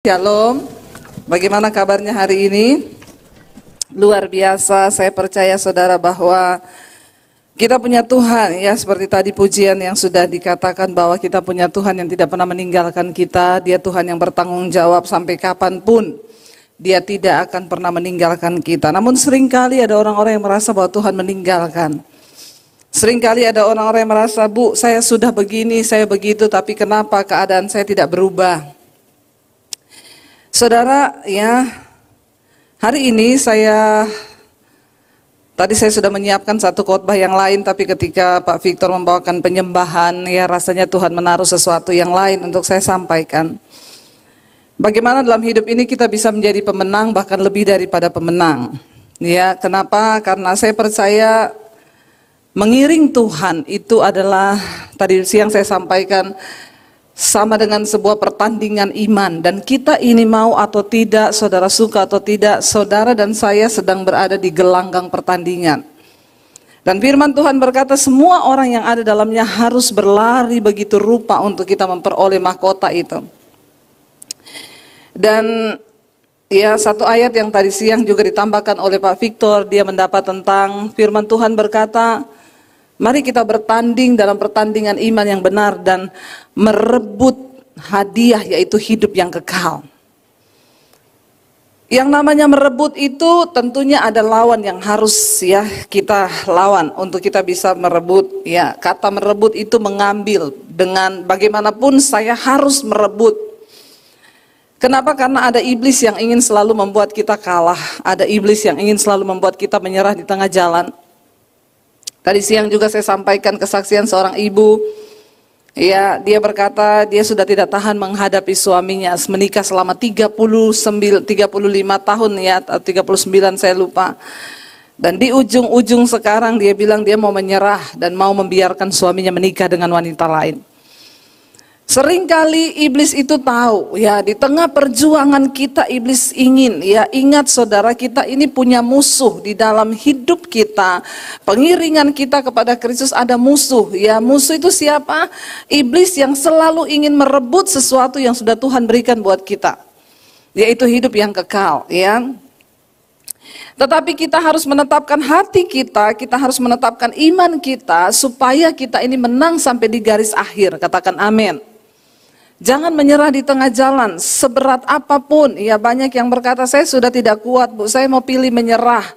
Shalom, bagaimana kabarnya hari ini? Luar biasa, saya percaya saudara bahwa kita punya Tuhan ya, seperti tadi pujian yang sudah dikatakan bahwa kita punya Tuhan yang tidak pernah meninggalkan kita. Dia Tuhan yang bertanggung jawab sampai kapanpun. Dia tidak akan pernah meninggalkan kita. Namun seringkali ada orang-orang yang merasa bahwa Tuhan meninggalkan. Seringkali ada orang-orang yang merasa, Bu, saya sudah begini, saya begitu, tapi kenapa keadaan saya tidak berubah? Saudara, ya, hari ini tadi saya sudah menyiapkan satu khotbah yang lain, tapi ketika Pak Victor membawakan penyembahan, ya rasanya Tuhan menaruh sesuatu yang lain untuk saya sampaikan. Bagaimana dalam hidup ini kita bisa menjadi pemenang, bahkan lebih daripada pemenang. Ya, kenapa? Karena saya percaya mengiring Tuhan itu adalah, tadi siang saya sampaikan, sama dengan sebuah pertandingan iman, dan kita ini mau atau tidak, saudara suka atau tidak, saudara dan saya sedang berada di gelanggang pertandingan. Dan firman Tuhan berkata semua orang yang ada dalamnya harus berlari begitu rupa untuk kita memperoleh mahkota itu. Dan ya, satu ayat yang tadi siang juga ditambahkan oleh Pak Victor, dia mendapat tentang firman Tuhan berkata, mari kita bertanding dalam pertandingan iman yang benar dan merebut hadiah, yaitu hidup yang kekal. Yang namanya merebut itu tentunya ada lawan yang harus ya kita lawan untuk kita bisa merebut. Ya, kata merebut itu mengambil, dengan bagaimanapun saya harus merebut. Kenapa? Karena ada iblis yang ingin selalu membuat kita kalah. Ada iblis yang ingin selalu membuat kita menyerah di tengah jalan. Tadi siang juga saya sampaikan kesaksian seorang ibu. Ya, dia berkata dia sudah tidak tahan menghadapi suaminya, menikah selama 35 tahun ya, atau 39 saya lupa. Dan di ujung-ujung sekarang dia bilang dia mau menyerah dan mau membiarkan suaminya menikah dengan wanita lain. Seringkali iblis itu tahu ya, di tengah perjuangan kita iblis ingin ya, ingat saudara, kita ini punya musuh di dalam hidup kita. Pengiringan kita kepada Kristus ada musuh ya. Musuh itu siapa? Iblis yang selalu ingin merebut sesuatu yang sudah Tuhan berikan buat kita, yaitu hidup yang kekal ya. Tetapi kita harus menetapkan hati kita, kita harus menetapkan iman kita supaya kita ini menang sampai di garis akhir. Katakan amin. Jangan menyerah di tengah jalan, seberat apapun. Ya, banyak yang berkata, saya sudah tidak kuat, Bu, saya mau pilih menyerah.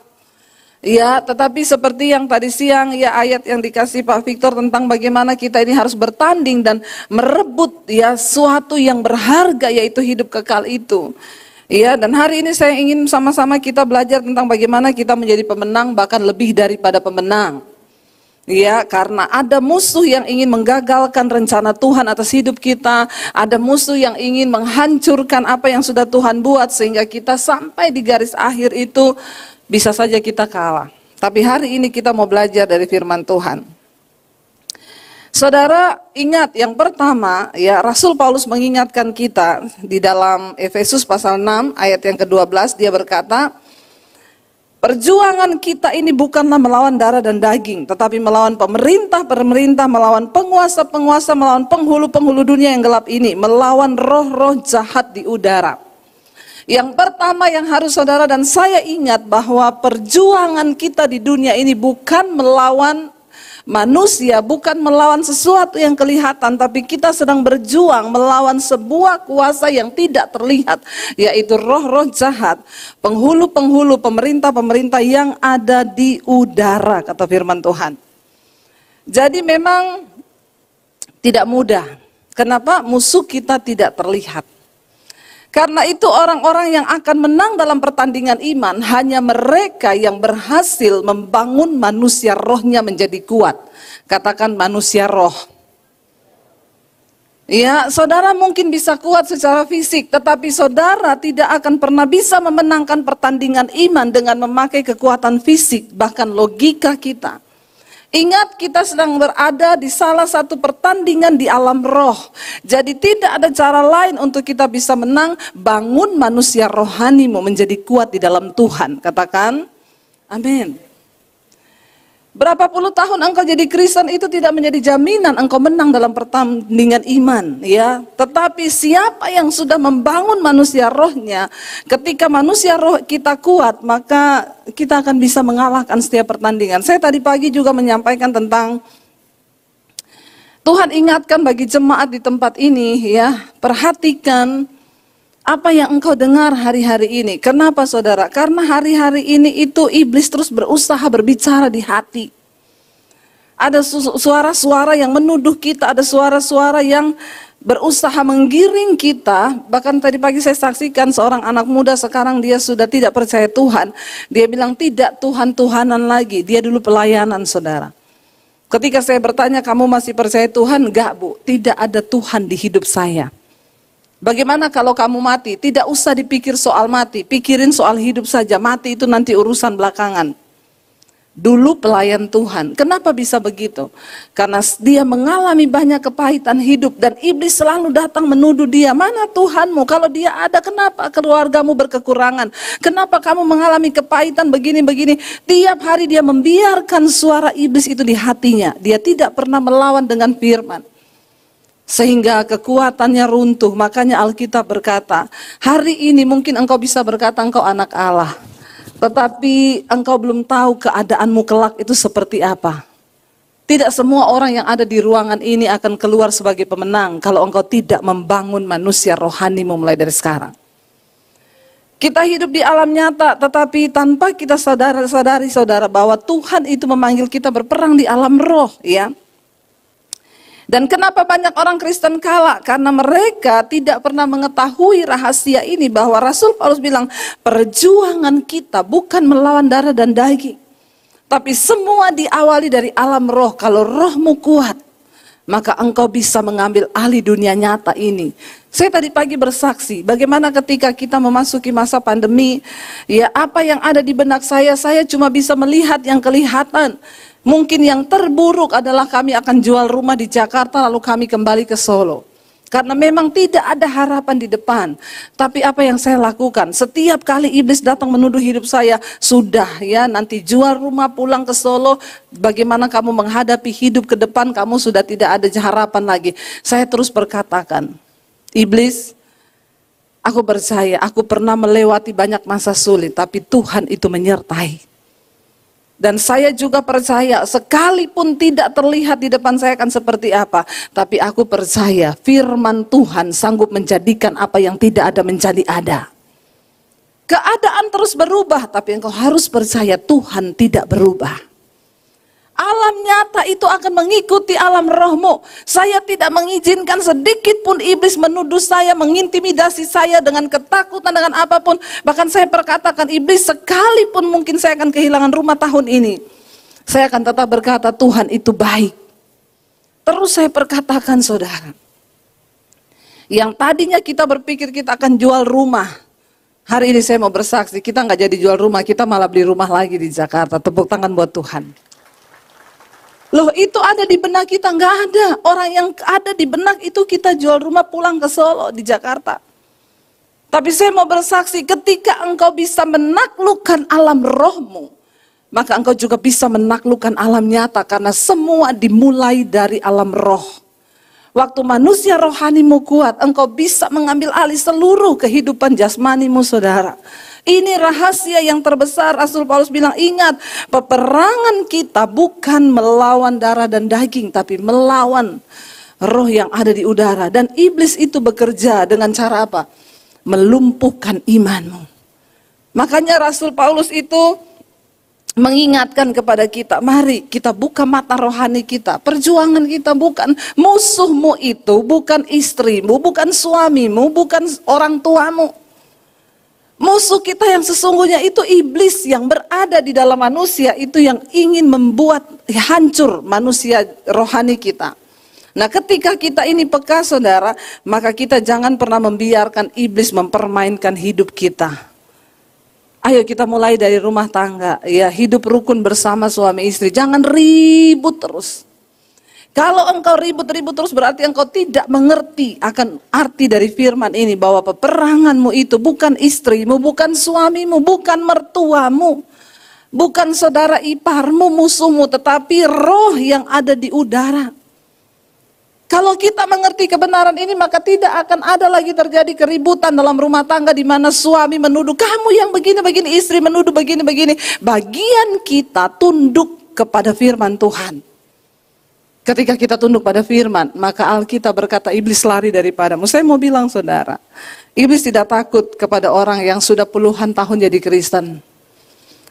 Ya, tetapi seperti yang tadi siang, ya ayat yang dikasih Pak Victor tentang bagaimana kita ini harus bertanding dan merebut ya suatu yang berharga, yaitu hidup kekal itu. Ya, dan hari ini saya ingin sama-sama kita belajar tentang bagaimana kita menjadi pemenang, bahkan lebih daripada pemenang. Ya, karena ada musuh yang ingin menggagalkan rencana Tuhan atas hidup kita. Ada musuh yang ingin menghancurkan apa yang sudah Tuhan buat, sehingga kita sampai di garis akhir itu bisa saja kita kalah. Tapi hari ini kita mau belajar dari firman Tuhan. Saudara, ingat yang pertama ya, Rasul Paulus mengingatkan kita di dalam Efesus pasal 6 ayat yang ke-12, dia berkata, perjuangan kita ini bukanlah melawan darah dan daging, tetapi melawan pemerintah-pemerintah, melawan penguasa-penguasa, melawan penghulu-penghulu dunia yang gelap ini, melawan roh-roh jahat di udara. Yang pertama yang harus saudara dan saya ingat bahwa perjuangan kita di dunia ini bukan melawan manusia, bukan melawan sesuatu yang kelihatan, tapi kita sedang berjuang melawan sebuah kuasa yang tidak terlihat, yaitu roh-roh jahat, penghulu-penghulu, pemerintah-pemerintah yang ada di udara, kata firman Tuhan. Jadi memang tidak mudah. Kenapa? Musuh kita tidak terlihat. Karena itu orang-orang yang akan menang dalam pertandingan iman hanya mereka yang berhasil membangun manusia rohnya menjadi kuat. Katakan manusia roh. Ya, saudara mungkin bisa kuat secara fisik, tetapi saudara tidak akan pernah bisa memenangkan pertandingan iman dengan memakai kekuatan fisik, bahkan logika kita. Ingat, kita sedang berada di salah satu pertandingan di alam roh. Jadi tidak ada cara lain untuk kita bisa menang. Bangun manusia rohanimu menjadi kuat di dalam Tuhan. Katakan amin. Berapa puluh tahun engkau jadi Kristen itu tidak menjadi jaminan engkau menang dalam pertandingan iman, ya. Tetapi siapa yang sudah membangun manusia rohnya, ketika manusia roh kita kuat, maka kita akan bisa mengalahkan setiap pertandingan. Saya tadi pagi juga menyampaikan tentang Tuhan ingatkan bagi jemaat di tempat ini, ya, perhatikan apa yang engkau dengar hari-hari ini. Kenapa saudara? Karena hari-hari ini itu iblis terus berusaha berbicara di hati. Ada suara-suara yang menuduh kita, ada suara-suara yang berusaha menggiring kita. Bahkan tadi pagi saya saksikan seorang anak muda sekarang dia sudah tidak percaya Tuhan. Dia bilang tidak Tuhan-Tuhanan lagi, dia dulu pelayanan saudara. Ketika saya bertanya kamu masih percaya Tuhan? Enggak bu, tidak ada Tuhan di hidup saya. Bagaimana kalau kamu mati? Tidak usah dipikir soal mati, pikirin soal hidup saja. Mati itu nanti urusan belakangan. Dulu pelayan Tuhan. Kenapa bisa begitu? Karena dia mengalami banyak kepahitan hidup dan iblis selalu datang menuduh dia. Mana Tuhanmu? Kalau dia ada, kenapa keluargamu berkekurangan? Kenapa kamu mengalami kepahitan begini-begini? Tiap hari dia membiarkan suara iblis itu di hatinya. Dia tidak pernah melawan dengan firman. Sehingga kekuatannya runtuh. Makanya Alkitab berkata, hari ini mungkin engkau bisa berkata engkau anak Allah, tetapi engkau belum tahu keadaanmu kelak itu seperti apa. Tidak semua orang yang ada di ruangan ini akan keluar sebagai pemenang kalau engkau tidak membangun manusia rohanimu mulai dari sekarang. Kita hidup di alam nyata, tetapi tanpa kita sadari saudara bahwa Tuhan itu memanggil kita berperang di alam roh, ya. Dan kenapa banyak orang Kristen kalah? Karena mereka tidak pernah mengetahui rahasia ini, bahwa Rasul Paulus bilang, perjuangan kita bukan melawan darah dan daging, tapi semua diawali dari alam roh. Kalau rohmu kuat, maka engkau bisa mengambil alih dunia nyata ini. Saya tadi pagi bersaksi, bagaimana ketika kita memasuki masa pandemi, ya apa yang ada di benak saya cuma bisa melihat yang kelihatan. Mungkin yang terburuk adalah kami akan jual rumah di Jakarta lalu kami kembali ke Solo. Karena memang tidak ada harapan di depan. Tapi apa yang saya lakukan? Setiap kali iblis datang menuduh hidup saya, sudah ya nanti jual rumah pulang ke Solo. Bagaimana kamu menghadapi hidup ke depan, kamu sudah tidak ada harapan lagi. Saya terus berkatakan, iblis, aku percaya aku pernah melewati banyak masa sulit, tapi Tuhan itu menyertai. Dan saya juga percaya sekalipun tidak terlihat di depan saya akan seperti apa, tapi aku percaya firman Tuhan sanggup menjadikan apa yang tidak ada menjadi ada. Keadaan terus berubah, tapi engkau harus percaya Tuhan tidak berubah. Alam nyata itu akan mengikuti alam rohmu. Saya tidak mengizinkan sedikit pun iblis menuduh saya, mengintimidasi saya dengan ketakutan, dengan apapun. Bahkan saya perkatakan, iblis sekalipun mungkin saya akan kehilangan rumah tahun ini, saya akan tetap berkata Tuhan itu baik. Terus saya perkatakan saudara, yang tadinya kita berpikir kita akan jual rumah, hari ini saya mau bersaksi, kita nggak jadi jual rumah, kita malah beli rumah lagi di Jakarta. Tepuk tangan buat Tuhan. Loh itu ada di benak kita? Nggak ada. Orang yang ada di benak itu kita jual rumah pulang ke Solo di Jakarta. Tapi saya mau bersaksi, ketika engkau bisa menaklukkan alam rohmu, maka engkau juga bisa menaklukkan alam nyata. Karena semua dimulai dari alam roh. Waktu manusia rohanimu kuat, engkau bisa mengambil alih seluruh kehidupan jasmanimu saudara. Ini rahasia yang terbesar. Rasul Paulus bilang, ingat, peperangan kita bukan melawan darah dan daging, tapi melawan roh yang ada di udara. Dan iblis itu bekerja dengan cara apa? Melumpuhkan imanmu. Makanya Rasul Paulus itu mengingatkan kepada kita, mari kita buka mata rohani kita. Perjuangan kita bukan musuhmu itu, bukan istrimu, bukan suamimu, bukan orang tuamu. Musuh kita yang sesungguhnya itu iblis yang berada di dalam manusia, itu yang ingin membuat hancur manusia rohani kita. Nah ketika kita ini peka saudara, maka kita jangan pernah membiarkan iblis mempermainkan hidup kita. Ayo kita mulai dari rumah tangga, ya hidup rukun bersama suami istri, jangan ribut terus. Kalau engkau ribut-ribut terus berarti engkau tidak mengerti akan arti dari firman ini, bahwa peperanganmu itu bukan istrimu, bukan suamimu, bukan mertuamu. Bukan saudara iparmu, musuhmu, tetapi roh yang ada di udara. Kalau kita mengerti kebenaran ini, maka tidak akan ada lagi terjadi keributan dalam rumah tangga di mana suami menuduh kamu yang begini-begini, istri menuduh begini-begini. Bagian kita tunduk kepada firman Tuhan. Ketika kita tunduk pada firman, maka Alkitab berkata iblis lari daripadamu. Saya mau bilang saudara, iblis tidak takut kepada orang yang sudah puluhan tahun jadi Kristen.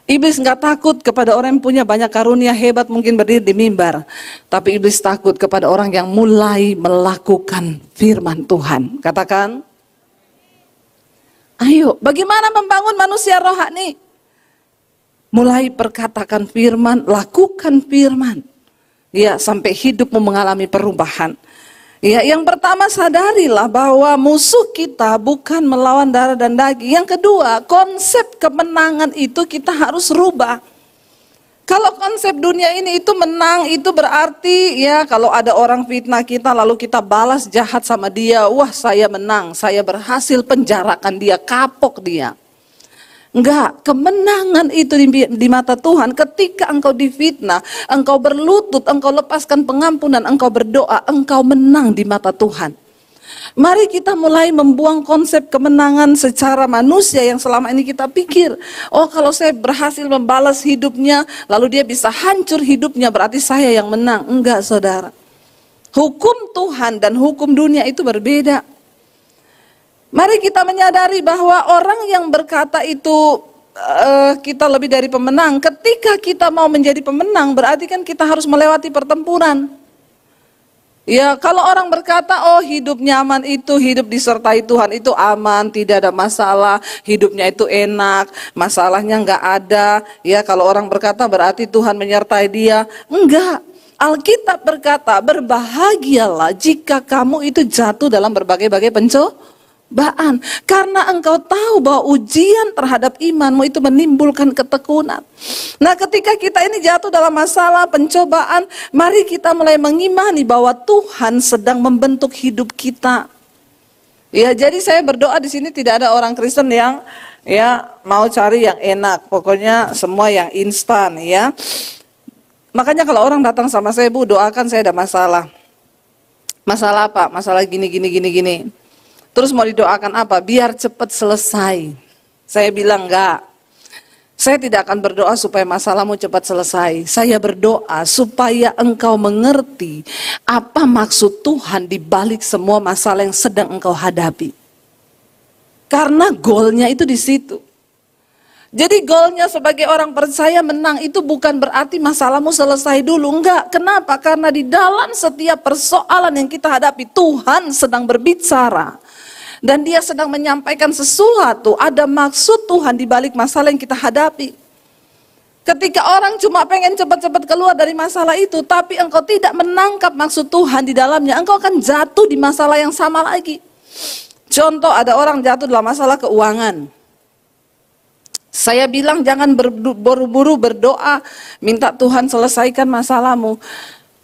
Iblis nggak takut kepada orang yang punya banyak karunia hebat mungkin berdiri di mimbar. Tapi iblis takut kepada orang yang mulai melakukan firman Tuhan. Katakan, ayo bagaimana membangun manusia rohani? Mulai perkatakan firman, lakukan firman. Ya, sampai hidupmu mengalami perubahan. Ya, yang pertama sadarilah bahwa musuh kita bukan melawan darah dan daging. Yang kedua, konsep kemenangan itu kita harus rubah. Kalau konsep dunia ini itu menang, itu berarti ya kalau ada orang fitnah kita lalu kita balas jahat sama dia. Wah, saya menang, saya berhasil penjarakan dia, kapok dia. Enggak, kemenangan itu di mata Tuhan ketika engkau difitnah, engkau berlutut, engkau lepaskan pengampunan, engkau berdoa, engkau menang di mata Tuhan. Mari kita mulai membuang konsep kemenangan secara manusia yang selama ini kita pikir, oh kalau saya berhasil membalas hidupnya, lalu dia bisa hancur hidupnya, berarti saya yang menang. Enggak saudara, hukum Tuhan dan hukum dunia itu berbeda. Mari kita menyadari bahwa orang yang berkata itu kita lebih dari pemenang. Ketika kita mau menjadi pemenang berarti kan kita harus melewati pertempuran. Ya, kalau orang berkata oh hidup nyaman itu, hidup disertai Tuhan itu aman, tidak ada masalah, hidupnya itu enak, masalahnya enggak ada. Ya, kalau orang berkata berarti Tuhan menyertai dia. Enggak. Alkitab berkata berbahagialah jika kamu itu jatuh dalam berbagai-bagai pencobaan. Karena engkau tahu bahwa ujian terhadap imanmu itu menimbulkan ketekunan. Nah, ketika kita ini jatuh dalam masalah pencobaan, mari kita mulai mengimani bahwa Tuhan sedang membentuk hidup kita. Ya, jadi saya berdoa di sini tidak ada orang Kristen yang ya mau cari yang enak, pokoknya semua yang instan ya. Makanya kalau orang datang sama saya, Bu, doakan saya ada masalah. Masalah apa? Masalah gini. Terus mau didoakan apa? Biar cepat selesai. Saya bilang enggak. Saya tidak akan berdoa supaya masalahmu cepat selesai. Saya berdoa supaya engkau mengerti apa maksud Tuhan di balik semua masalah yang sedang engkau hadapi. Karena goalnya itu di situ. Jadi goalnya sebagai orang percaya menang itu bukan berarti masalahmu selesai dulu. Enggak. Kenapa? Karena di dalam setiap persoalan yang kita hadapi Tuhan sedang berbicara. Dan dia sedang menyampaikan sesuatu, ada maksud Tuhan di balik masalah yang kita hadapi. Ketika orang cuma pengen cepat-cepat keluar dari masalah itu, tapi engkau tidak menangkap maksud Tuhan di dalamnya, engkau akan jatuh di masalah yang sama lagi. Contoh, ada orang jatuh dalam masalah keuangan. Saya bilang jangan buru-buru berdoa, minta Tuhan selesaikan masalahmu.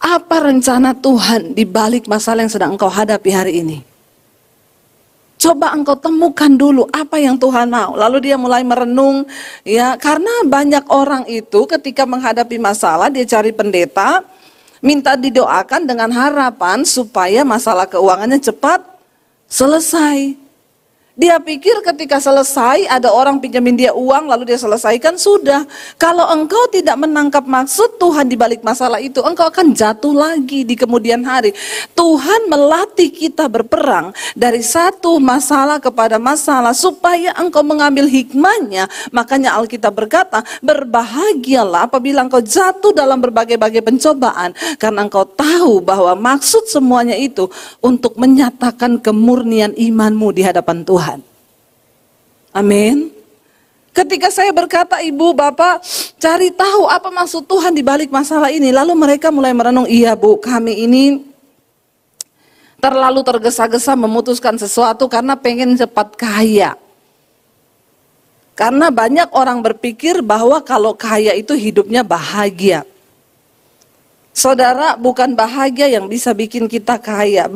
Apa rencana Tuhan di balik masalah yang sedang engkau hadapi hari ini? Coba engkau temukan dulu apa yang Tuhan mau. Lalu dia mulai merenung, ya, karena banyak orang itu ketika menghadapi masalah dia cari pendeta, minta didoakan dengan harapan supaya masalah keuangannya cepat selesai. Dia pikir ketika selesai ada orang pinjamin dia uang lalu dia selesaikan, sudah. Kalau engkau tidak menangkap maksud Tuhan di balik masalah itu, engkau akan jatuh lagi di kemudian hari. Tuhan melatih kita berperang dari satu masalah kepada masalah supaya engkau mengambil hikmahnya. Makanya Alkitab berkata, berbahagialah apabila engkau jatuh dalam berbagai-bagai pencobaan, karena engkau tahu bahwa maksud semuanya itu untuk menyatakan kemurnian imanmu di hadapan Tuhan. Amin. Ketika saya berkata, Ibu, Bapak, cari tahu apa maksud Tuhan di balik masalah ini. Lalu mereka mulai merenung, iya Bu, kami ini terlalu tergesa-gesa memutuskan sesuatu karena pengen cepat kaya. Karena banyak orang berpikir bahwa kalau kaya itu hidupnya bahagia. Saudara, bukan bahagia yang bisa bikin kita kaya.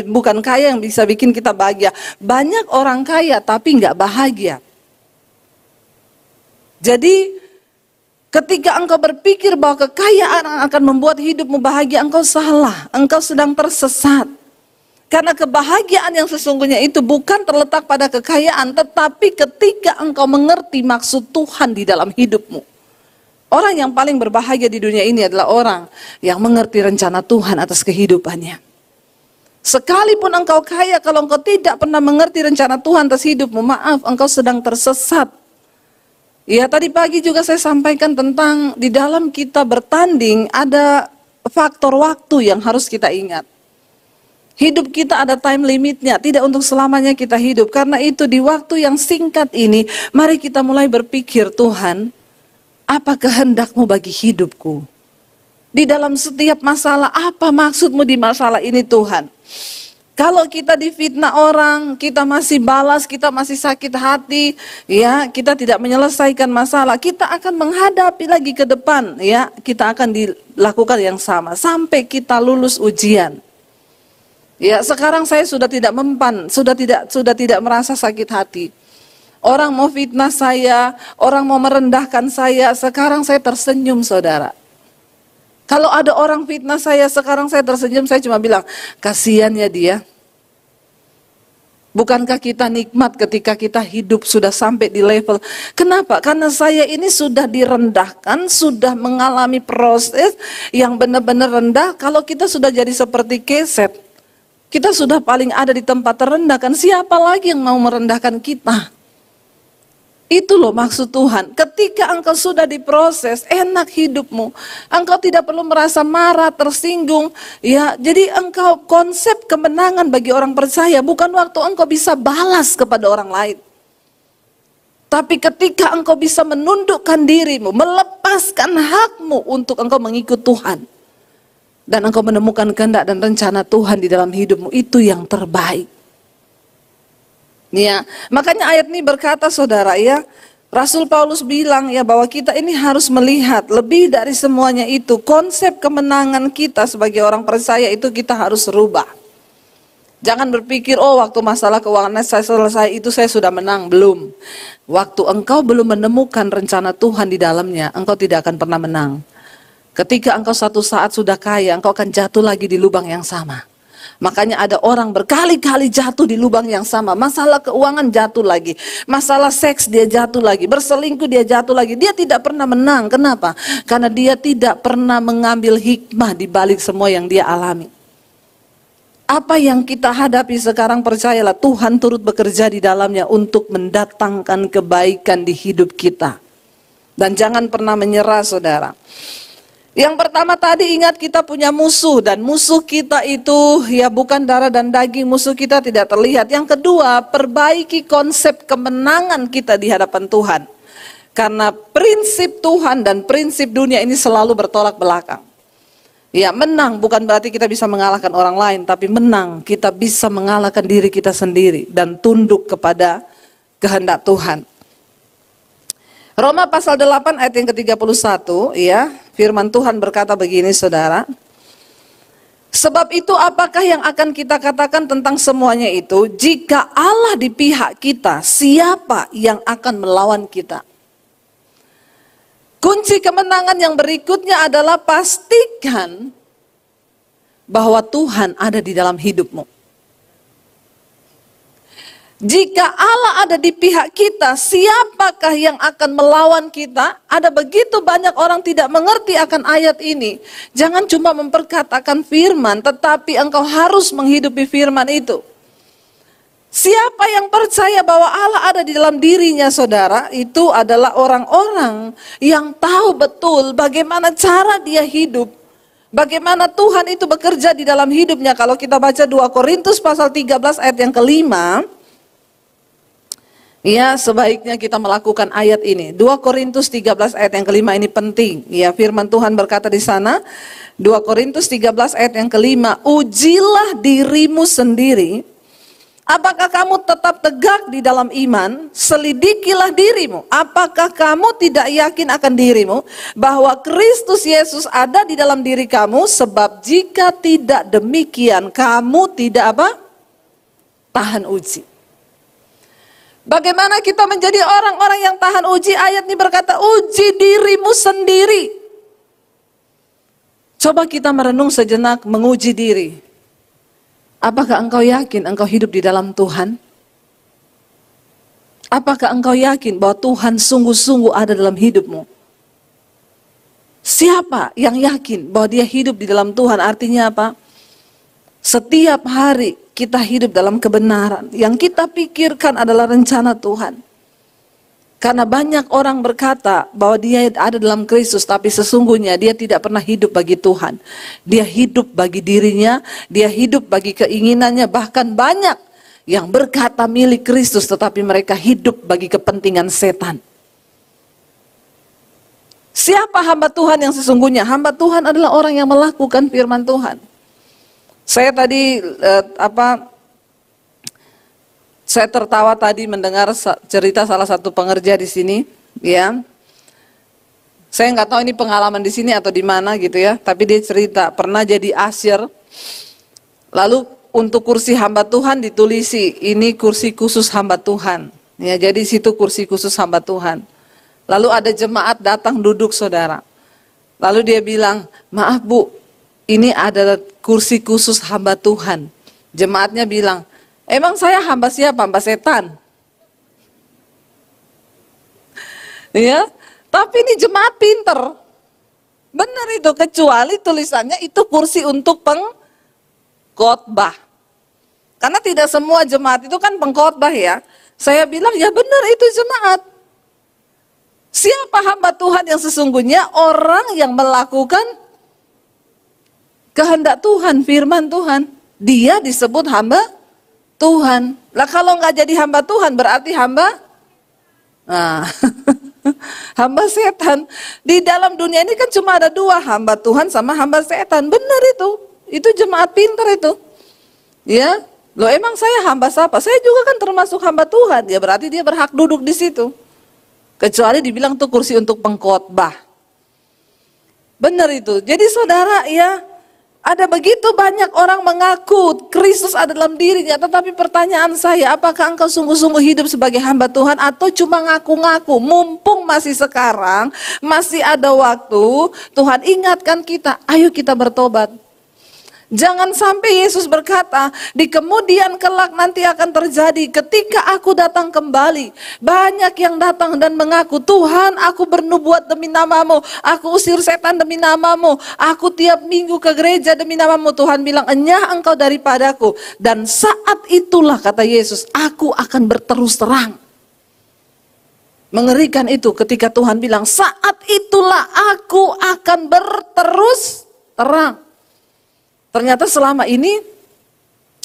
Bukan kaya yang bisa bikin kita bahagia. Banyak orang kaya tapi nggak bahagia. Jadi Ketika engkau berpikir bahwa kekayaan akan membuat hidupmu bahagia, engkau salah, engkau sedang tersesat. Karena kebahagiaan yang sesungguhnya itu bukan terletak pada kekayaan, tetapi ketika engkau mengerti maksud Tuhan di dalam hidupmu. Orang yang paling berbahagia di dunia ini adalah orang yang mengerti rencana Tuhan atas kehidupannya. Sekalipun engkau kaya, kalau engkau tidak pernah mengerti rencana Tuhan atas hidupmu, maaf, engkau sedang tersesat. Ya, tadi pagi juga saya sampaikan tentang di dalam kita bertanding ada faktor waktu yang harus kita ingat. Hidup kita ada time limitnya, tidak untuk selamanya kita hidup. Karena itu di waktu yang singkat ini, mari kita mulai berpikir, Tuhan, apa kehendak-Mu bagi hidupku? Di dalam setiap masalah, apa maksud-Mu di masalah ini, Tuhan? Kalau kita difitnah orang, kita masih balas, kita masih sakit hati, ya, kita tidak menyelesaikan masalah, kita akan menghadapi lagi ke depan, ya, kita akan dilakukan yang sama sampai kita lulus ujian. Ya, sekarang saya sudah tidak mempan, sudah tidak merasa sakit hati. Orang mau fitnah saya, orang mau merendahkan saya, sekarang saya tersenyum, saudara. Kalau ada orang fitnah saya, sekarang saya tersenyum, saya cuma bilang, kasihan ya dia. Bukankah kita nikmat ketika kita hidup sudah sampai di level, kenapa? Karena saya ini sudah direndahkan, sudah mengalami proses yang benar-benar rendah. Kalau kita sudah jadi seperti keset, kita sudah paling ada di tempat terendah, kan siapa lagi yang mau merendahkan kita? Itu loh maksud Tuhan. Ketika engkau sudah diproses, enak hidupmu. Engkau tidak perlu merasa marah, tersinggung. Ya, jadi engkau konsep kemenangan bagi orang percaya bukan waktu engkau bisa balas kepada orang lain. Tapi ketika engkau bisa menundukkan dirimu, melepaskan hakmu untuk engkau mengikut Tuhan. Dan engkau menemukan kehendak dan rencana Tuhan di dalam hidupmu, itu yang terbaik. Ya, makanya ayat ini berkata, saudara, ya, Rasul Paulus bilang ya bahwa kita ini harus melihat lebih dari semuanya itu, konsep kemenangan kita sebagai orang percaya itu kita harus rubah. Jangan berpikir, oh waktu masalah keuangan saya selesai itu saya sudah menang. Belum. Waktu engkau belum menemukan rencana Tuhan di dalamnya, engkau tidak akan pernah menang. Ketika engkau satu saat sudah kaya, engkau akan jatuh lagi di lubang yang sama. Makanya ada orang berkali-kali jatuh di lubang yang sama. Masalah keuangan jatuh lagi. Masalah seks dia jatuh lagi. Berselingkuh dia jatuh lagi. Dia tidak pernah menang. Kenapa? Karena dia tidak pernah mengambil hikmah di balik semua yang dia alami. Apa yang kita hadapi sekarang, percayalah Tuhan turut bekerja di dalamnya untuk mendatangkan kebaikan di hidup kita. Dan jangan pernah menyerah, saudara. Yang pertama tadi, ingat kita punya musuh, dan musuh kita itu ya bukan darah dan daging, musuh kita tidak terlihat. Yang kedua, perbaiki konsep kemenangan kita di hadapan Tuhan. Karena prinsip Tuhan dan prinsip dunia ini selalu bertolak belakang. Ya, menang bukan berarti kita bisa mengalahkan orang lain, tapi menang kita bisa mengalahkan diri kita sendiri dan tunduk kepada kehendak Tuhan. Roma pasal 8 ayat yang ke-31, ya, firman Tuhan berkata begini, saudara. Sebab itu apakah yang akan kita katakan tentang semuanya itu? Jika Allah di pihak kita, siapa yang akan melawan kita? Kunci kemenangan yang berikutnya adalah pastikan bahwa Tuhan ada di dalam hidupmu. Jika Allah ada di pihak kita, siapakah yang akan melawan kita? Ada begitu banyak orang tidak mengerti akan ayat ini. Jangan cuma memperkatakan firman, tetapi engkau harus menghidupi firman itu. Siapa yang percaya bahwa Allah ada di dalam dirinya, saudara, itu adalah orang-orang yang tahu betul bagaimana cara dia hidup. Bagaimana Tuhan itu bekerja di dalam hidupnya. Kalau kita baca 2 Korintus pasal 13 ayat yang kelima, ya, sebaiknya kita melakukan ayat ini. 2 Korintus 13 ayat yang kelima ini penting. Ya, firman Tuhan berkata di sana, 2 Korintus 13 ayat yang kelima, ujilah dirimu sendiri. Apakah kamu tetap tegak di dalam iman? Selidikilah dirimu. Apakah kamu tidak yakin akan dirimu bahwa Kristus Yesus ada di dalam diri kamu? Sebab jika tidak demikian, kamu tidak apa? Tahan uji. Bagaimana kita menjadi orang-orang yang tahan uji? Ayat ini berkata, uji dirimu sendiri. Coba kita merenung sejenak, menguji diri. Apakah engkau yakin engkau hidup di dalam Tuhan? Apakah engkau yakin bahwa Tuhan sungguh-sungguh ada dalam hidupmu? Siapa yang yakin bahwa dia hidup di dalam Tuhan? Artinya apa? Setiap hari kita hidup dalam kebenaran. Yang kita pikirkan adalah rencana Tuhan. Karena banyak orang berkata bahwa dia ada dalam Kristus, tapi sesungguhnya dia tidak pernah hidup bagi Tuhan. Dia hidup bagi dirinya, dia hidup bagi keinginannya. Bahkan banyak yang berkata milik Kristus, tetapi mereka hidup bagi kepentingan setan. Siapa hamba Tuhan yang sesungguhnya? Hamba Tuhan adalah orang yang melakukan firman Tuhan. Saya tadi saya tertawa tadi mendengar cerita salah satu pengerja di sini, ya. Saya nggak tahu ini pengalaman di sini atau di mana gitu ya, tapi dia cerita pernah jadi asyir. Lalu untuk kursi hamba Tuhan ditulisi, ini kursi khusus hamba Tuhan. Ya, jadi situ kursi khusus hamba Tuhan. Lalu ada jemaat datang duduk, saudara. Lalu dia bilang, maaf Bu, ini ada kursi khusus hamba Tuhan. Jemaatnya bilang, emang saya hamba siapa? Hamba setan. Ya, tapi ini jemaat pinter. Benar itu, kecuali tulisannya itu kursi untuk pengkhotbah. Karena tidak semua jemaat itu kan pengkhotbah ya. Saya bilang, ya benar itu jemaat. Siapa hamba Tuhan yang sesungguhnya? Orang yang melakukan kehendak Tuhan, firman Tuhan. Dia disebut hamba Tuhan. Lah kalau nggak jadi hamba Tuhan berarti hamba hamba setan. Di dalam dunia ini kan cuma ada dua, hamba Tuhan sama hamba setan. Benar itu. Itu jemaat pintar itu. Ya, loh emang saya hamba siapa? Saya juga kan termasuk hamba Tuhan. Ya berarti dia berhak duduk di situ. Kecuali dibilang tuh kursi untuk pengkhotbah. Benar itu. Jadi saudara ya, ada begitu banyak orang mengaku Kristus ada dalam dirinya. Tetapi pertanyaan saya, apakah engkau sungguh-sungguh hidup sebagai hamba Tuhan atau cuma ngaku-ngaku? Mumpung masih sekarang, masih ada waktu, Tuhan ingatkan kita, ayo kita bertobat. Jangan sampai Yesus berkata, di kemudian kelak nanti akan terjadi ketika aku datang kembali. Banyak yang datang dan mengaku, Tuhan aku bernubuat demi namamu, aku usir setan demi namamu, aku tiap minggu ke gereja demi namamu. Tuhan bilang, enyah engkau daripadaku. Dan saat itulah kata Yesus, aku akan berterus terang. Mengerikan itu ketika Tuhan bilang, saat itulah aku akan berterus terang. Ternyata selama ini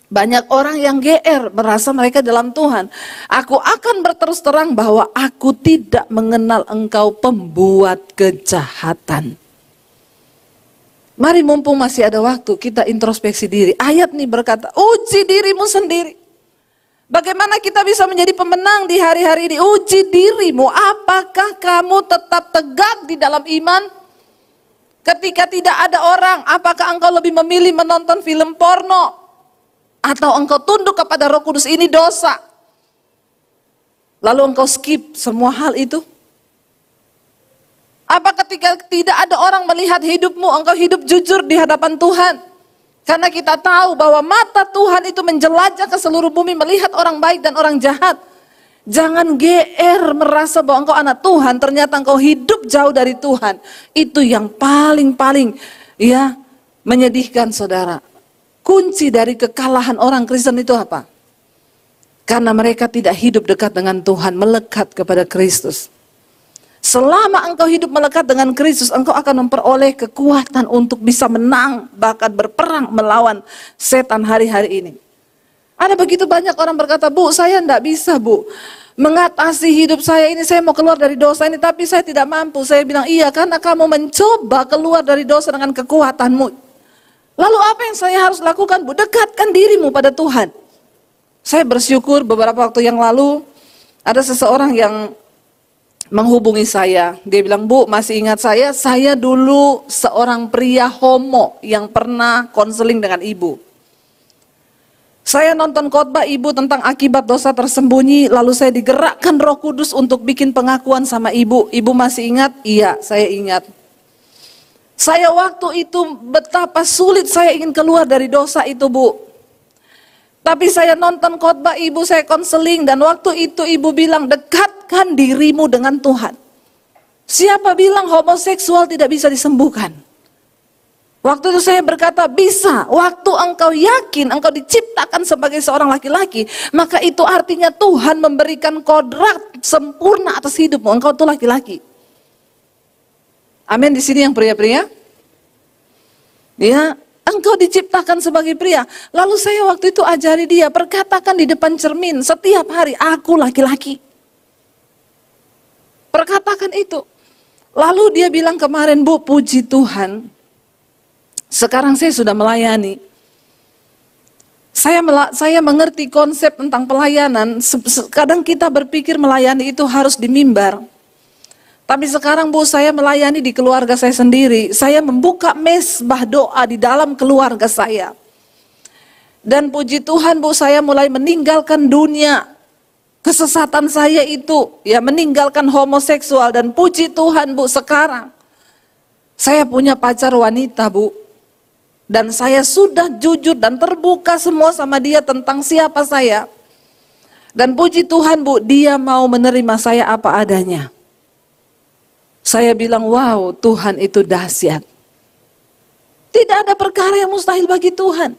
banyak orang yang GR merasa mereka dalam Tuhan. Aku akan berterus terang bahwa aku tidak mengenal engkau pembuat kejahatan. Mari mumpung masih ada waktu kita introspeksi diri. Ayat ini berkata, uji dirimu sendiri. Bagaimana kita bisa menjadi pemenang di hari-hari ini? Uji dirimu, apakah kamu tetap tegak di dalam iman? Ketika tidak ada orang, apakah engkau lebih memilih menonton film porno? Atau engkau tunduk kepada Roh Kudus, ini dosa? Lalu engkau skip semua hal itu? Apa ketika tidak ada orang melihat hidupmu, engkau hidup jujur di hadapan Tuhan? Karena kita tahu bahwa mata Tuhan itu menjelajah ke seluruh bumi, melihat orang baik dan orang jahat. Jangan GR merasa bahwa engkau anak Tuhan, ternyata engkau hidup jauh dari Tuhan. Itu yang paling ya menyedihkan saudara. Kunci dari kekalahan orang Kristen itu apa? Karena mereka tidak hidup dekat dengan Tuhan, melekat kepada Kristus. Selama engkau hidup melekat dengan Kristus, engkau akan memperoleh kekuatan untuk bisa menang, bahkan berperang melawan setan hari-hari ini. Ada begitu banyak orang berkata, Bu, saya tidak bisa, Bu, mengatasi hidup saya ini, saya mau keluar dari dosa ini, tapi saya tidak mampu. Saya bilang, iya, karena kamu mencoba keluar dari dosa dengan kekuatanmu. Lalu apa yang saya harus lakukan, Bu? Dekatkan dirimu pada Tuhan. Saya bersyukur beberapa waktu yang lalu, ada seseorang yang menghubungi saya. Dia bilang, Bu, masih ingat saya dulu seorang pria homo yang pernah konseling dengan ibu. Saya nonton khotbah ibu tentang akibat dosa tersembunyi, lalu saya digerakkan Roh Kudus untuk bikin pengakuan sama ibu. Ibu masih ingat? Iya, saya ingat. Saya waktu itu betapa sulit saya ingin keluar dari dosa itu, Bu. Tapi saya nonton khotbah ibu, saya konseling, dan waktu itu ibu bilang, dekatkan dirimu dengan Tuhan. Siapa bilang homoseksual tidak bisa disembuhkan? Waktu itu saya berkata, bisa. Waktu engkau yakin engkau diciptakan sebagai seorang laki-laki, maka itu artinya Tuhan memberikan kodrat sempurna atas hidupmu. Engkau itu laki-laki. Amin. Di sini yang pria-pria. Ya, engkau diciptakan sebagai pria. Lalu saya waktu itu ajari dia, perkatakan di depan cermin setiap hari, aku laki-laki. Perkatakan itu. Lalu dia bilang kemarin, Bu, puji Tuhan, sekarang saya sudah melayani. Saya mengerti konsep tentang pelayanan. Kadang kita berpikir melayani itu harus di mimbar. Tapi sekarang, Bu, saya melayani di keluarga saya sendiri. Saya membuka mesbah doa di dalam keluarga saya. Dan puji Tuhan, Bu, saya mulai meninggalkan dunia kesesatan saya itu. Ya, meninggalkan homoseksual. Dan puji Tuhan, Bu, sekarang saya punya pacar wanita, Bu. Dan saya sudah jujur dan terbuka semua sama dia tentang siapa saya. Dan puji Tuhan, Bu, dia mau menerima saya apa adanya. Saya bilang, wow, Tuhan itu dahsyat. Tidak ada perkara yang mustahil bagi Tuhan.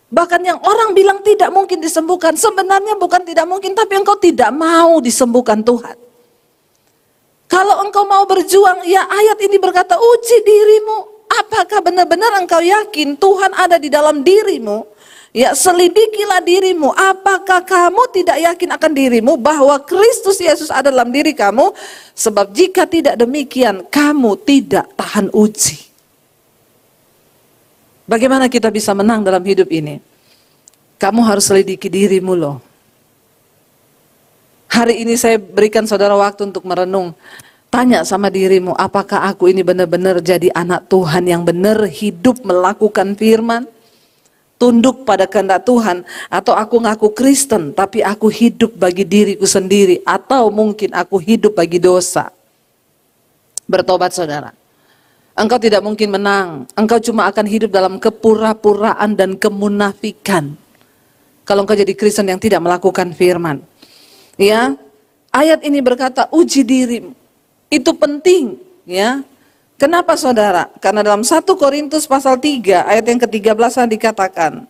Bahkan yang orang bilang tidak mungkin disembuhkan, sebenarnya bukan tidak mungkin, tapi engkau tidak mau disembuhkan Tuhan. Kalau engkau mau berjuang, ya ayat ini berkata, uji dirimu. Apakah benar-benar engkau yakin Tuhan ada di dalam dirimu? Ya, selidikilah dirimu. Apakah kamu tidak yakin akan dirimu bahwa Kristus Yesus ada dalam diri kamu? Sebab jika tidak demikian, kamu tidak tahan uji. Bagaimana kita bisa menang dalam hidup ini? Kamu harus selidiki dirimu loh. Hari ini saya berikan saudara waktu untuk merenung. Tanya sama dirimu, apakah aku ini benar-benar jadi anak Tuhan yang benar, hidup melakukan firman, tunduk pada kehendak Tuhan, atau aku ngaku Kristen tapi aku hidup bagi diriku sendiri, atau mungkin aku hidup bagi dosa. Bertobat saudara. Engkau tidak mungkin menang, engkau cuma akan hidup dalam kepura-puraan dan kemunafikan. Kalau engkau jadi Kristen yang tidak melakukan firman. Ya, ayat ini berkata uji dirimu. Itu penting, ya. Kenapa saudara? Karena dalam 1 Korintus pasal 3 ayat yang ke-13 dikatakan,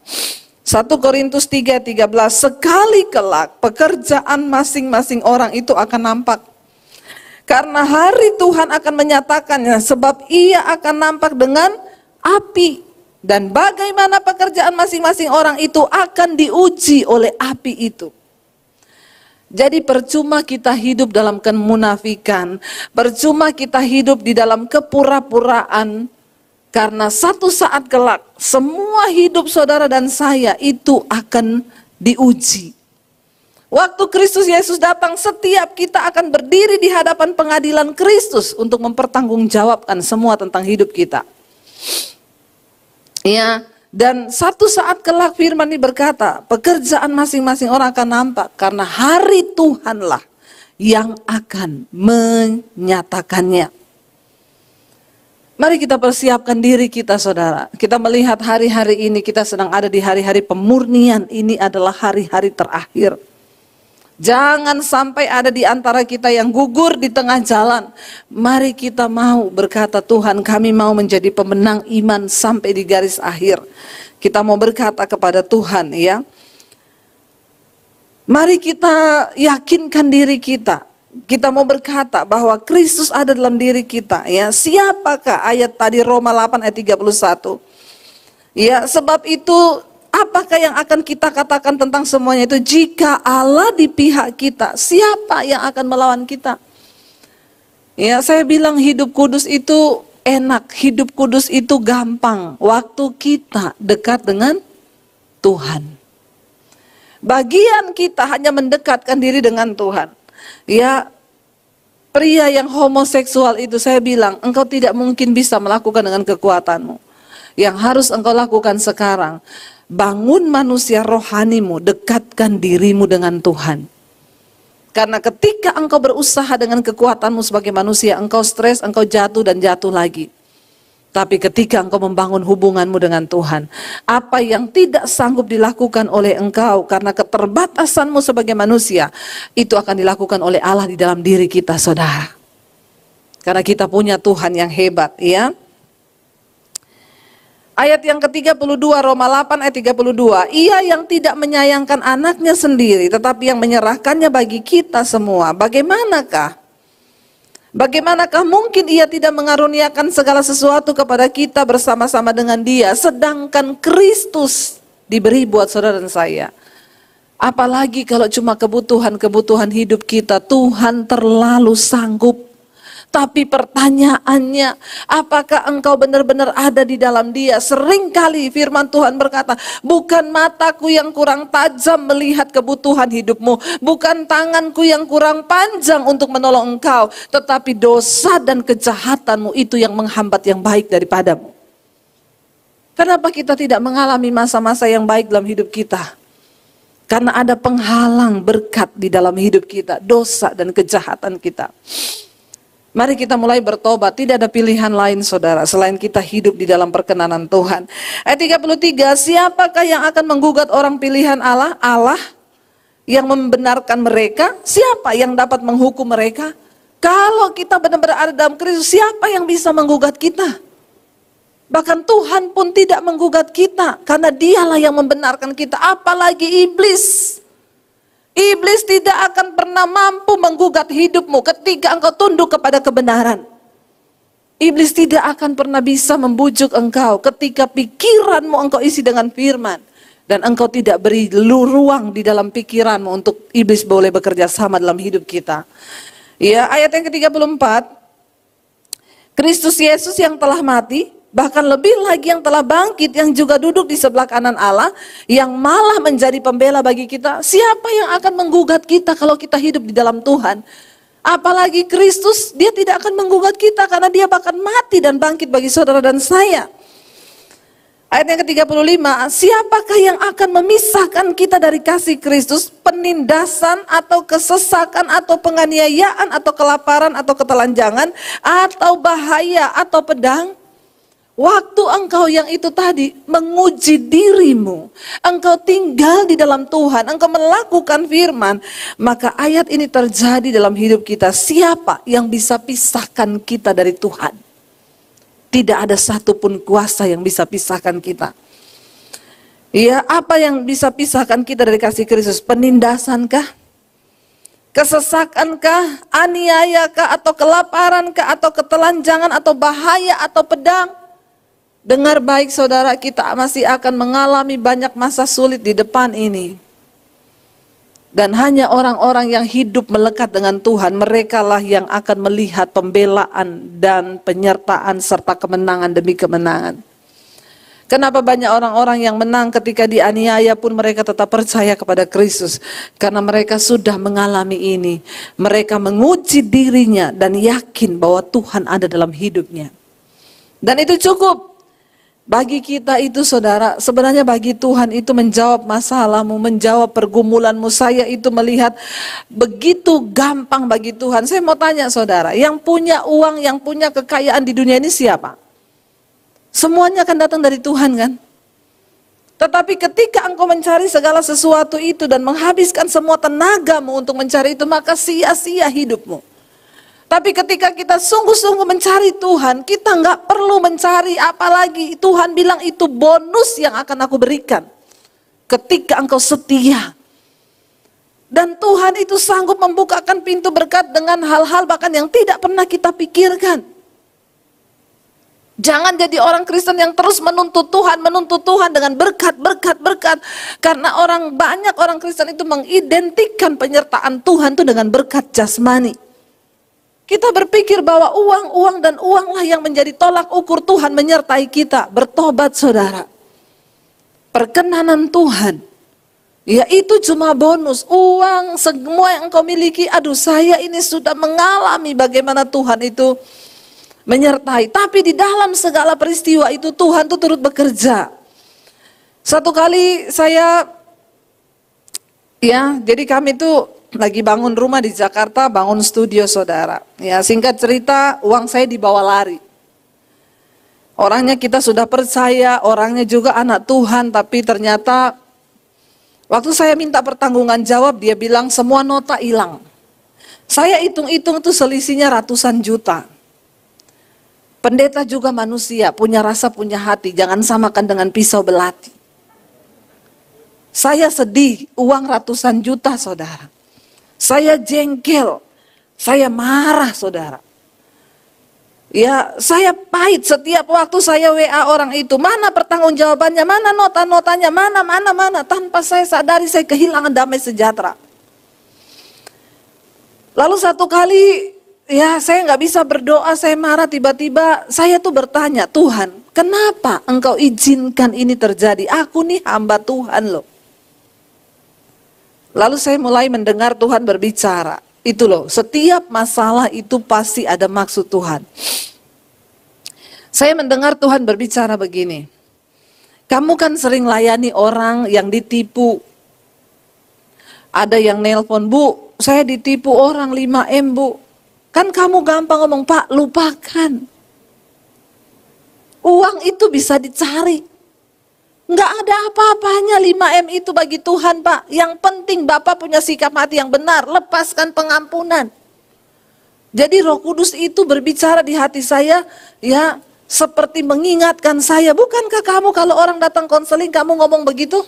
1 Korintus 3:13, sekali kelak pekerjaan masing-masing orang itu akan nampak. Karena hari Tuhan akan menyatakannya, sebab ia akan nampak dengan api. Dan bagaimana pekerjaan masing-masing orang itu akan diuji oleh api itu. Jadi percuma kita hidup dalam kemunafikan, percuma kita hidup di dalam kepura-puraan, karena satu saat kelak semua hidup saudara dan saya itu akan diuji. Waktu Kristus Yesus datang, setiap kita akan berdiri di hadapan pengadilan Kristus untuk mempertanggungjawabkan semua tentang hidup kita. Ya. Dan satu saat kelak firman ini berkata, pekerjaan masing-masing orang akan nampak, karena hari Tuhanlah yang akan menyatakannya. Mari kita persiapkan diri kita saudara. Kita melihat hari-hari ini kita sedang ada di hari-hari pemurnian. Ini adalah hari-hari terakhir. Jangan sampai ada di antara kita yang gugur di tengah jalan. Mari kita mau berkata, Tuhan, kami mau menjadi pemenang iman sampai di garis akhir. Kita mau berkata kepada Tuhan, ya. Mari kita yakinkan diri kita. Kita mau berkata bahwa Kristus ada dalam diri kita, ya. Siapakah ayat tadi Roma 8 ayat 31? Ya, sebab itu apakah yang akan kita katakan tentang semuanya itu? Jika Allah di pihak kita, siapa yang akan melawan kita? Ya, saya bilang hidup kudus itu enak, hidup kudus itu gampang. Waktu kita dekat dengan Tuhan. Bagian kita hanya mendekatkan diri dengan Tuhan. Ya, pria yang homoseksual itu saya bilang, engkau tidak mungkin bisa melakukan dengan kekuatanmu. Yang harus engkau lakukan sekarang, bangun manusia rohanimu, dekatkan dirimu dengan Tuhan. Karena ketika engkau berusaha dengan kekuatanmu sebagai manusia, engkau stres, engkau jatuh dan jatuh lagi. Tapi ketika engkau membangun hubunganmu dengan Tuhan, apa yang tidak sanggup dilakukan oleh engkau karena keterbatasanmu sebagai manusia, itu akan dilakukan oleh Allah di dalam diri kita, saudara. Karena kita punya Tuhan yang hebat, ya. Ayat yang ke-32, Roma 8 ayat 32, ia yang tidak menyayangkan anaknya sendiri, tetapi yang menyerahkannya bagi kita semua, Bagaimanakah mungkin ia tidak mengaruniakan segala sesuatu kepada kita bersama-sama dengan dia, sedangkan Kristus diberi buat saudara dan saya. Apalagi kalau cuma kebutuhan hidup kita, Tuhan terlalu sanggup. Tapi pertanyaannya, apakah engkau benar-benar ada di dalam dia? Seringkali firman Tuhan berkata, bukan mataku yang kurang tajam melihat kebutuhan hidupmu, bukan tanganku yang kurang panjang untuk menolong engkau, tetapi dosa dan kejahatanmu itu yang menghambat yang baik daripadamu. Kenapa kita tidak mengalami masa-masa yang baik dalam hidup kita? Karena ada penghalang berkat di dalam hidup kita, dosa dan kejahatan kita. Mari kita mulai bertobat, tidak ada pilihan lain saudara, selain kita hidup di dalam perkenanan Tuhan. Ayat 33, siapakah yang akan menggugat orang pilihan Allah? Allah yang membenarkan mereka, siapa yang dapat menghukum mereka? Kalau kita benar-benar ada dalam Kristus, siapa yang bisa menggugat kita? Bahkan Tuhan pun tidak menggugat kita, karena dialah yang membenarkan kita, apalagi iblis. Iblis tidak akan pernah mampu menggugat hidupmu ketika engkau tunduk kepada kebenaran. Iblis tidak akan pernah bisa membujuk engkau ketika pikiranmu engkau isi dengan firman. Dan engkau tidak beri ruang di dalam pikiranmu untuk iblis boleh bekerja sama dalam hidup kita. Ya, ayat yang ke-34. Kristus Yesus yang telah mati, bahkan lebih lagi yang telah bangkit, yang juga duduk di sebelah kanan Allah, yang malah menjadi pembela bagi kita. Siapa yang akan menggugat kita kalau kita hidup di dalam Tuhan? Apalagi Kristus, dia tidak akan menggugat kita karena dia bahkan mati dan bangkit bagi saudara dan saya. Ayat yang ke-35, siapakah yang akan memisahkan kita dari kasih Kristus? Penindasan atau kesesakan atau penganiayaan atau kelaparan atau ketelanjangan atau bahaya atau pedang? Waktu engkau yang itu tadi menguji dirimu, engkau tinggal di dalam Tuhan, engkau melakukan firman, maka ayat ini terjadi dalam hidup kita. Siapa yang bisa pisahkan kita dari Tuhan? Tidak ada satupun kuasa yang bisa pisahkan kita. Ya, apa yang bisa pisahkan kita dari kasih Kristus? Penindasankah? Kesesakankah? Aniayakah? Atau kelaparankah? Atau ketelanjangan? Atau bahaya? Atau pedang? Dengar baik saudara, kita masih akan mengalami banyak masa sulit di depan ini. Dan hanya orang-orang yang hidup melekat dengan Tuhan, merekalah yang akan melihat pembelaan dan penyertaan serta kemenangan demi kemenangan. Kenapa banyak orang-orang yang menang ketika dianiaya pun mereka tetap percaya kepada Kristus? Karena mereka sudah mengalami ini. Mereka menguji dirinya dan yakin bahwa Tuhan ada dalam hidupnya. Dan itu cukup. Bagi kita itu saudara, sebenarnya bagi Tuhan itu menjawab masalahmu, menjawab pergumulanmu. Saya itu melihat begitu gampang bagi Tuhan. Saya mau tanya saudara, yang punya uang, yang punya kekayaan di dunia ini siapa? Semuanya akan datang dari Tuhan kan? Tetapi ketika engkau mencari segala sesuatu itu dan menghabiskan semua tenagamu untuk mencari itu, maka sia-sia hidupmu. Tapi ketika kita sungguh-sungguh mencari Tuhan, kita nggak perlu mencari apalagi. Tuhan bilang itu bonus yang akan aku berikan. Ketika engkau setia. Dan Tuhan itu sanggup membukakan pintu berkat dengan hal-hal bahkan yang tidak pernah kita pikirkan. Jangan jadi orang Kristen yang terus menuntut Tuhan dengan berkat. Karena banyak orang Kristen itu mengidentikan penyertaan Tuhan itu dengan berkat jasmani. Kita berpikir bahwa uang uanglah yang menjadi tolak ukur Tuhan menyertai kita. Bertobat saudara. Perkenanan Tuhan, ya itu cuma bonus. Uang, semua yang engkau miliki, aduh saya ini sudah mengalami bagaimana Tuhan itu menyertai. Tapi di dalam segala peristiwa itu Tuhan itu turut bekerja. Satu kali saya, ya, jadi kami tuh lagi bangun rumah di Jakarta, bangun studio saudara. Ya, singkat cerita, uang saya dibawa lari. Orangnya kita sudah percaya, orangnya juga anak Tuhan, tapi ternyata waktu saya minta pertanggungan jawab, dia bilang semua nota hilang. Saya hitung-hitung tuh selisihnya ratusan juta. Pendeta juga manusia, punya rasa, punya hati, jangan samakan dengan pisau belati. Saya sedih, uang ratusan juta saudara. Saya jengkel, saya marah saudara. Ya, saya pahit setiap waktu saya WA orang itu. Mana pertanggungjawabannya, mana nota-notanya, mana. Tanpa saya sadari saya kehilangan damai sejahtera. Lalu satu kali, ya saya nggak bisa berdoa, saya marah, tiba-tiba saya tuh bertanya, Tuhan, kenapa engkau izinkan ini terjadi? Aku nih hamba Tuhan loh. Lalu saya mulai mendengar Tuhan berbicara. Itu loh, setiap masalah itu pasti ada maksud Tuhan. Saya mendengar Tuhan berbicara begini. Kamu kan sering layani orang yang ditipu. Ada yang nelpon, Bu, saya ditipu orang 5M Bu. Kan kamu gampang ngomong, Pak, lupakan. Uang itu bisa dicari. Nggak ada apa-apanya 5M itu bagi Tuhan Pak. Yang penting Bapak punya sikap hati yang benar. Lepaskan pengampunan. Jadi Roh Kudus itu berbicara di hati saya. Ya seperti mengingatkan saya. Bukankah kamu kalau orang datang konseling kamu ngomong begitu?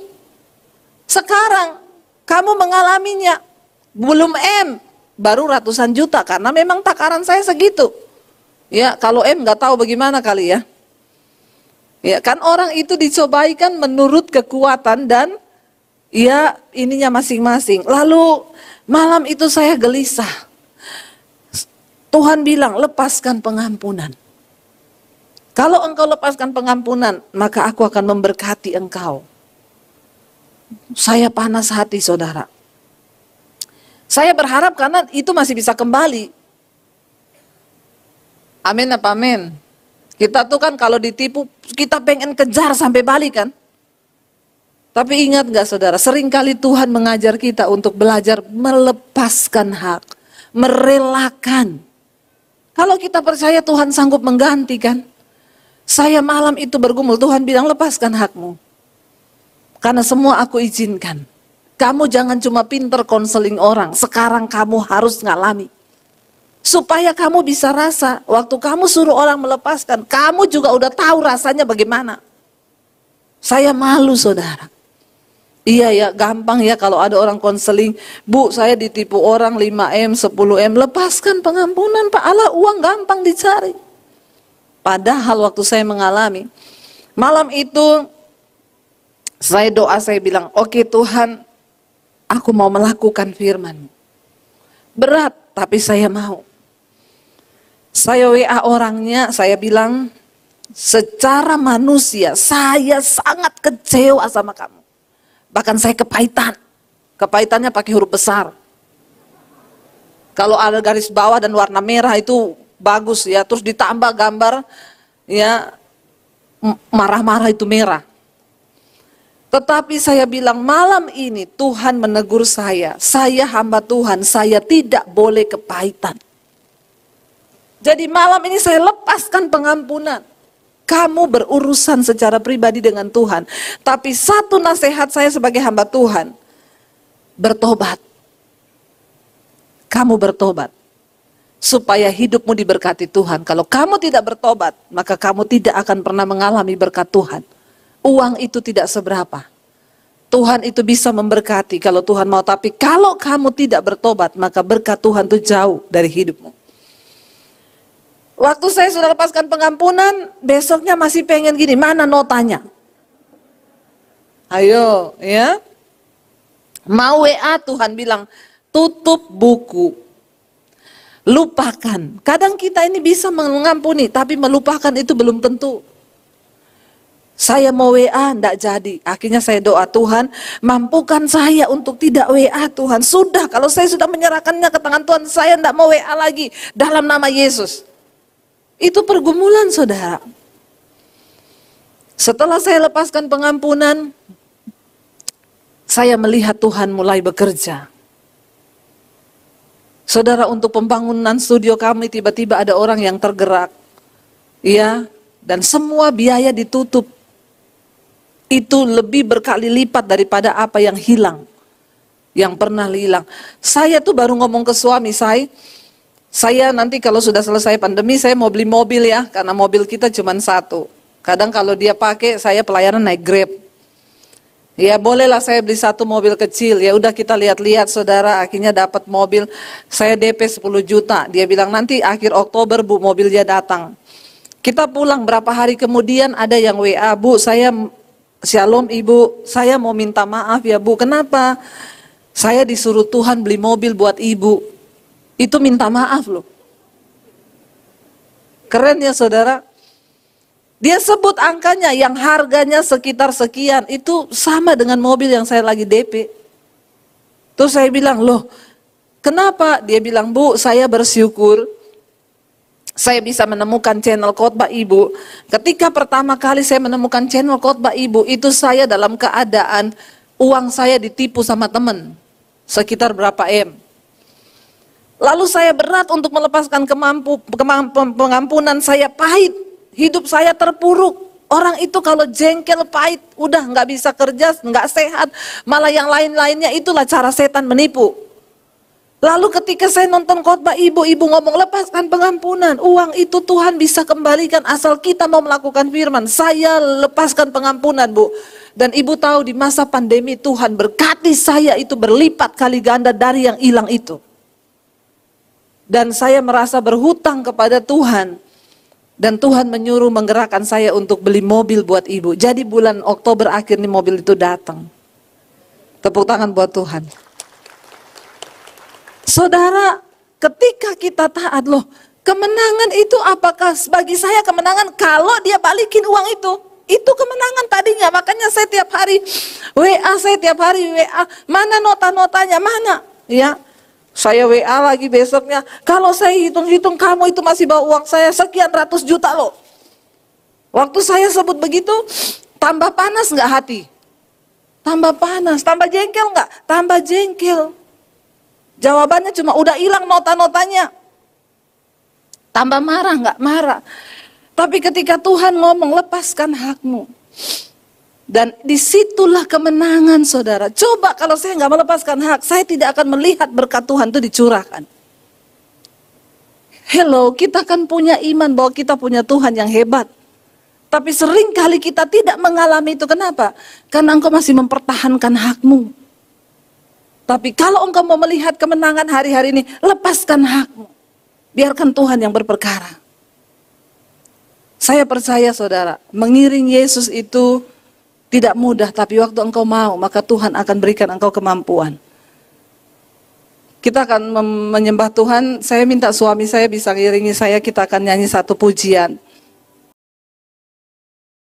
Sekarang kamu mengalaminya. Belum M. Baru ratusan juta. Karena memang takaran saya segitu. Ya kalau M nggak tahu bagaimana kali ya. Ya kan orang itu dicobai kan menurut kekuatan dan ya ininya masing-masing. Lalu malam itu saya gelisah. Tuhan bilang lepaskan pengampunan. Kalau engkau lepaskan pengampunan maka aku akan memberkati engkau. Saya panas hati saudara. Saya berharap karena itu masih bisa kembali. Amin apa amin? Kita tuh kan kalau ditipu, kita pengen kejar sampai balik kan. Tapi ingat gak saudara, seringkali Tuhan mengajar kita untuk belajar melepaskan hak, merelakan. Kalau kita percaya Tuhan sanggup menggantikan. Saya malam itu bergumul, Tuhan bilang lepaskan hakmu. Karena semua aku izinkan. Kamu jangan cuma pinter konseling orang, sekarang kamu harus ngalami. Supaya kamu bisa rasa, waktu kamu suruh orang melepaskan, kamu juga udah tahu rasanya bagaimana. Saya malu saudara. Iya ya, gampang ya kalau ada orang konseling, Bu saya ditipu orang 5M, 10M, lepaskan pengampunan Pak, Allah uang gampang dicari. Padahal waktu saya mengalami, malam itu saya doa, saya bilang, oke Tuhan, aku mau melakukan firman. Berat, tapi saya mau. Saya WA orangnya, saya bilang, secara manusia saya sangat kecewa sama kamu. Bahkan saya kepahitan. Kepahitannya pakai huruf besar. Kalau ada garis bawah dan warna merah itu bagus ya. Terus ditambah gambar ya marah-marah itu merah. Tetapi saya bilang malam ini Tuhan menegur saya hamba Tuhan, saya tidak boleh kepahitan. Jadi malam ini saya lepaskan pengampunan. Kamu berurusan secara pribadi dengan Tuhan. Tapi satu nasihat saya sebagai hamba Tuhan, bertobat. Kamu bertobat. Supaya hidupmu diberkati Tuhan. Kalau kamu tidak bertobat, maka kamu tidak akan pernah mengalami berkat Tuhan. Uang itu tidak seberapa. Tuhan itu bisa memberkati kalau Tuhan mau. Tapi kalau kamu tidak bertobat, maka berkat Tuhan itu jauh dari hidupmu. Waktu saya sudah lepaskan pengampunan, besoknya masih pengen gini, mana notanya? Ayo, ya. Mau WA, Tuhan bilang, tutup buku. Lupakan. Kadang kita ini bisa mengampuni, tapi melupakan itu belum tentu. Saya mau WA, enggak jadi. Akhirnya saya doa, Tuhan, mampukan saya untuk tidak WA Tuhan. Sudah, kalau saya sudah menyerahkannya ke tangan Tuhan, saya enggak mau WA lagi. Dalam nama Yesus. Itu pergumulan saudara. Setelah saya lepaskan pengampunan, saya melihat Tuhan mulai bekerja. Saudara, untuk pembangunan studio kami tiba-tiba ada orang yang tergerak. Ya, dan semua biaya ditutup. Itu lebih berkali lipat daripada apa yang hilang. Yang pernah hilang. Saya tuh baru ngomong ke suami saya nanti kalau sudah selesai pandemi saya mau beli mobil ya, karena mobil kita cuma satu. Kadang kalau dia pakai, saya pelayanan naik Grab. Ya bolehlah saya beli satu mobil kecil, ya udah kita lihat-lihat saudara, akhirnya dapat mobil, saya DP 10 juta. Dia bilang nanti akhir Oktober Bu mobilnya datang. Kita pulang berapa hari kemudian ada yang WA, Bu saya Shalom Ibu, saya mau minta maaf ya Bu, kenapa? Saya disuruh Tuhan beli mobil buat Ibu. Itu minta maaf loh. Keren ya saudara. Dia sebut angkanya yang harganya sekitar sekian. Itu sama dengan mobil yang saya lagi DP. Terus saya bilang, loh kenapa? Dia bilang, Bu saya bersyukur saya bisa menemukan channel khotbah Ibu. Ketika pertama kali saya menemukan channel khotbah Ibu, itu saya dalam keadaan uang saya ditipu sama teman. Sekitar berapa M. Lalu saya berat untuk melepaskan pengampunan, saya pahit, hidup saya terpuruk. Orang itu kalau jengkel pahit, udah nggak bisa kerja, nggak sehat, malah yang lain-lainnya, itulah cara setan menipu. Lalu ketika saya nonton khotbah ibu ngomong lepaskan pengampunan, uang itu Tuhan bisa kembalikan asal kita mau melakukan firman. Saya lepaskan pengampunan Bu. Dan ibu tahu di masa pandemi Tuhan berkati saya itu berlipat kali ganda dari yang hilang itu. Dan saya merasa berhutang kepada Tuhan. Dan Tuhan menyuruh menggerakkan saya untuk beli mobil buat ibu. Jadi bulan Oktober akhir nih mobil itu datang. Tepuk tangan buat Tuhan. Saudara, ketika kita taat loh, kemenangan itu apakah bagi saya kemenangan kalau dia balikin uang itu? Itu kemenangan tadinya, makanya saya tiap hari WA, mana nota-notanya, mana? Ya. Saya WA lagi besoknya, kalau saya hitung-hitung kamu itu masih bawa uang saya sekian ratus juta loh. Waktu saya sebut begitu, tambah panas nggak hati? Tambah panas, tambah jengkel nggak? Tambah jengkel. Jawabannya cuma udah hilang nota-notanya. Tambah marah nggak? Marah. Tapi ketika Tuhan ngomong lepaskan hakmu. Dan disitulah kemenangan saudara. Coba kalau saya nggak melepaskan hak, saya tidak akan melihat berkat Tuhan itu dicurahkan. Hello, kita kan punya iman bahwa kita punya Tuhan yang hebat. Tapi sering kali kita tidak mengalami itu. Kenapa? Karena engkau masih mempertahankan hakmu. Tapi kalau engkau mau melihat kemenangan hari-hari ini, lepaskan hakmu. Biarkan Tuhan yang berperkara. Saya percaya saudara, mengiring Yesus itu tidak mudah, tapi waktu engkau mau, maka Tuhan akan berikan engkau kemampuan. Kita akan menyembah Tuhan, saya minta suami saya bisa ngiringi saya, kita akan nyanyi satu pujian.